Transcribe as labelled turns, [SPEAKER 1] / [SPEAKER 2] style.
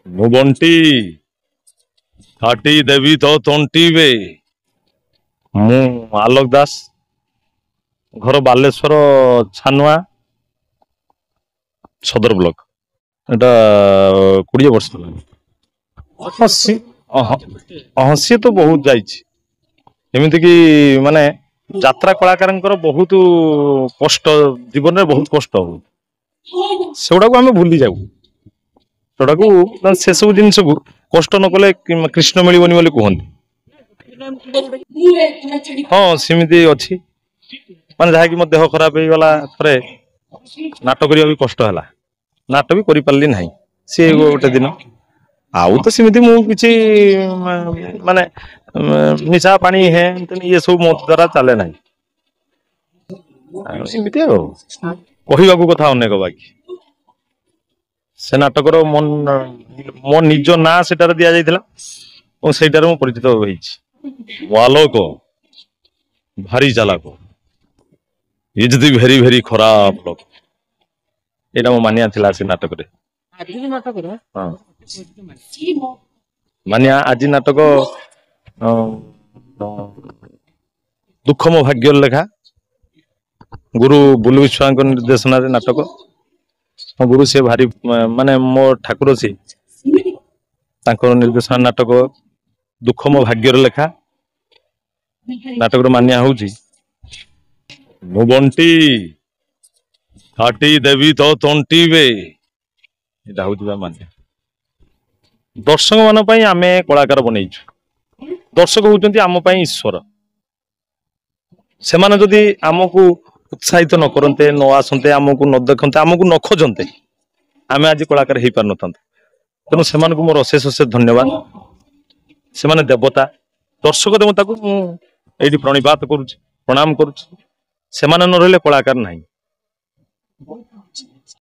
[SPEAKER 1] ମୁଁ ବଣ୍ଟି କାଟି ଦେବି ତ ତଣ୍ଟିବେ। ମୁଁ ଆଲୋକ ଦାସ, ଘର ବାଲେଶ୍ୱର ଛାନୁଆ ସଦର ବ୍ଲକ। ଏଟା 20 ବର୍ଷ ହେଲାଣି। ସିଏ ତ ବହୁତ ଯାଇଛି। ଏମିତି କି ମାନେ ଯାତ୍ରା କଳାକାରଙ୍କର ବହୁତ କଷ୍ଟ, ଜୀବନରେ ବହୁତ କଷ୍ଟ ହୁଏ, ସେଗୁଡାକୁ ଆମେ ଭୁଲି ଯାଉ। ସେଗୁଡାକୁ ସେସବୁ ଜିନିଷକୁ କଷ୍ଟ ନ କଲେ କୃଷ୍ଣ ମିଳିବନି ବୋଲି କୁହନ୍ତି। ହଁ ସେମିତି ଅଛି, ମାନେ ଯାହାକି ମୋ ଦେହ ଖରାପ ହେଇଗଲା, ଥରେ ନାଟ କରିବା ବି କଷ୍ଟ ହେଲା, ନାଟ ବି କରିପାରିଲି ନାହିଁ। ସିଏ ଗୋଟେ ଦିନ, ଆଉ ତ ସେମିତି ମୁଁ କିଛି ମାନେ ନିଶା ପାଣି ଇଏ ସବୁ ମୋ ଦ୍ଵାରା ଚାଲେ ନାହିଁ। ଏମିତି ଆଉ କହିବାକୁ କଥା ଅନେକ, ବାକି ସେ ନାଟକର ମୋ ନିଜ ନାଁ ସେଟାରେ ଦିଆଯାଇଥିଲା ଏବଂ ସେଇଟାରେ ମୁଁ ପରିଚିତ ହେଇଛି। ଆଲୋକ ଭାରି ଚାଲାକ, ଇଜ ଦି ଭେରି ଭେରି ଖରାପ ଲୋକ, ଏଇଟା ମୋ ମାନିଆ ଥିଲା ସେ ନାଟକରେ। ହଁ ମାନିଆ ଆଜି ନାଟକ ଦୁଃଖ ମୋ ଭାଗ୍ୟର ଲେଖା, ଗୁରୁ ବୁଲୁ ବିଶ୍ୱାଳଙ୍କ ନିର୍ଦ୍ଦେଶନାରେ ନାଟକ। ମୋ ଗୁରୁ ସିଏ ଭାରି ମାନେ ମୋ ଠାକୁର ସିଏ, ତାଙ୍କ ନିର୍ଦ୍ଦେଶନା ନାଟକ ଦୁଃଖ ମୋ ଭାଗ୍ୟର ଲେଖା। ନାଟକର ମାନିଆ ହଉଛି ମୁଁ ବଣ୍ଟି କାଟି ଦେବି ତ ତଣ୍ଟିବେ। ଏଇଟା ହଉଛି ବା ମାନିଆ। ଦର୍ଶକ ମାନଙ୍କ ପାଇଁ ଆମେ କଳାକାର ବନେଇଛୁ। ଦର୍ଶକ ହଉଛନ୍ତି ଆମ ପାଇଁ ଈଶ୍ୱର। ସେମାନେ ଯଦି ଆମକୁ ଉତ୍ସାହିତ ନ କରନ୍ତେ, ନ ଆସନ୍ତେ, ଆମକୁ ନ ଦେଖନ୍ତେ, ଆମକୁ ନ ଖୋଜନ୍ତେ, ଆମେ ଆଜି କଳାକାର ହେଇପାରିନଥାନ୍ତେ। ତେଣୁ ସେମାନଙ୍କୁ ମୋର ଅଶେଷ ଅଶେଷ ଧନ୍ୟବାଦ। ସେମାନେ ଦେବତା, ଦର୍ଶକ ଦେବତାକୁ ମୁଁ ଏଇଠି ପ୍ରଣିପାତ କରୁଛି, ପ୍ରଣାମ କରୁଛି। ସେମାନେ ନ ରହିଲେ କଳାକାର ନାହିଁ।